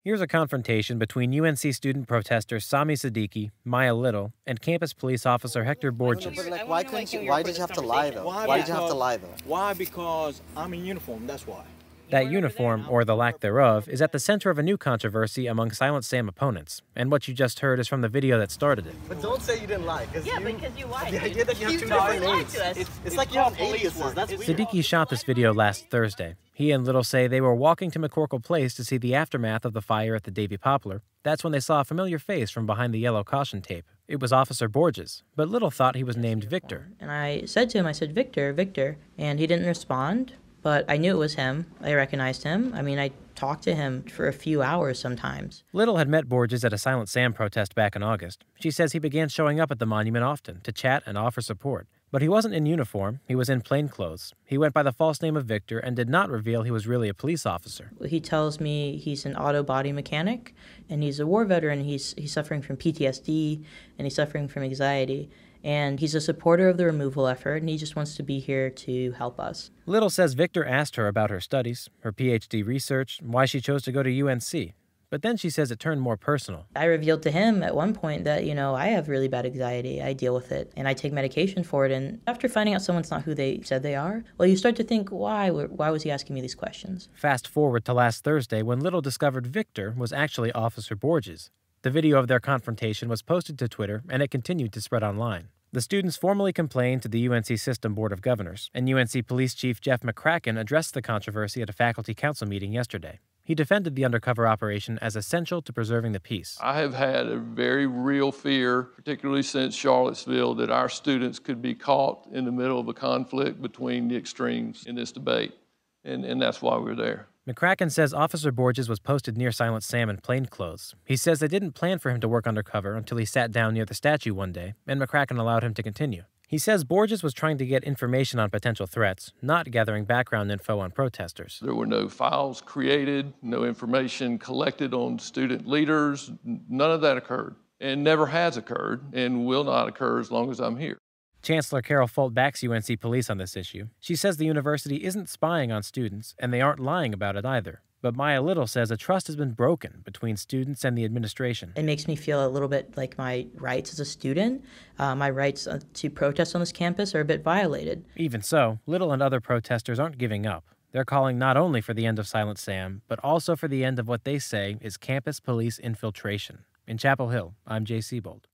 Here's a confrontation between UNC student protesters Sami Siddiqui, Maya Little, and campus police officer Hector Borges. But like, why did you have to lie though? Why did you have to lie though? Why? Because I'm in uniform, that's why. That uniform, or the lack thereof, is at the center of a new controversy among Silent Sam opponents, and what you just heard is from the video that started it. But don't say you didn't lie, because because you lied. The idea that you have two different names. It's like you're on aliases. That's weird. Siddiqui shot this video last Thursday. He and Little say they were walking to McCorkle Place to see the aftermath of the fire at the Davy Poplar. That's when they saw a familiar face from behind the yellow caution tape. It was Officer Borges, but Little thought he was named Victor. And I said to him, Victor, Victor, and he didn't respond. But I knew it was him. I recognized him. I talked to him for a few hours sometimes. Little had met Borges at a Silent Sam protest back in August. She says he began showing up at the monument often to chat and offer support. But he wasn't in uniform. He was in plainclothes. He went by the false name of Victor and did not reveal he was really a police officer. He tells me he's an auto body mechanic, and he's a war veteran. He's suffering from PTSD, and he's suffering from anxiety. And he's a supporter of the removal effort, and he just wants to be here to help us. Little says Victor asked her about her studies, her PhD research, why she chose to go to UNC. But then she says it turned more personal. I revealed to him at one point that, I have really bad anxiety. I deal with it, and I take medication for it. And after finding out someone's not who they said they are, well, you start to think, why was he asking me these questions? Fast forward to last Thursday when Little discovered Victor was actually Officer Borges. The video of their confrontation was posted to Twitter, and it continued to spread online. The students formally complained to the UNC System Board of Governors, and UNC Police Chief Jeff McCracken addressed the controversy at a faculty council meeting yesterday. He defended the undercover operation as essential to preserving the peace. I have had a very real fear, particularly since Charlottesville, that our students could be caught in the middle of a conflict between the extremes in this debate, and that's why we're there. McCracken says Officer Borges was posted near Silent Sam in plainclothes. He says they didn't plan for him to work undercover until he sat down near the statue one day, and McCracken allowed him to continue. He says Borges was trying to get information on potential threats, not gathering background info on protesters. There were no files created, no information collected on student leaders. None of that occurred, and never has occurred, and will not occur as long as I'm here. Chancellor Carol Folt backs UNC police on this issue. She says the university isn't spying on students, and they aren't lying about it either. But Maya Little says a trust has been broken between students and the administration. It makes me feel a little bit like my rights as a student, my rights to protest on this campus are a bit violated. Even so, Little and other protesters aren't giving up. They're calling not only for the end of Silent Sam, but also for the end of what they say is campus police infiltration. In Chapel Hill, I'm Jay Siebold.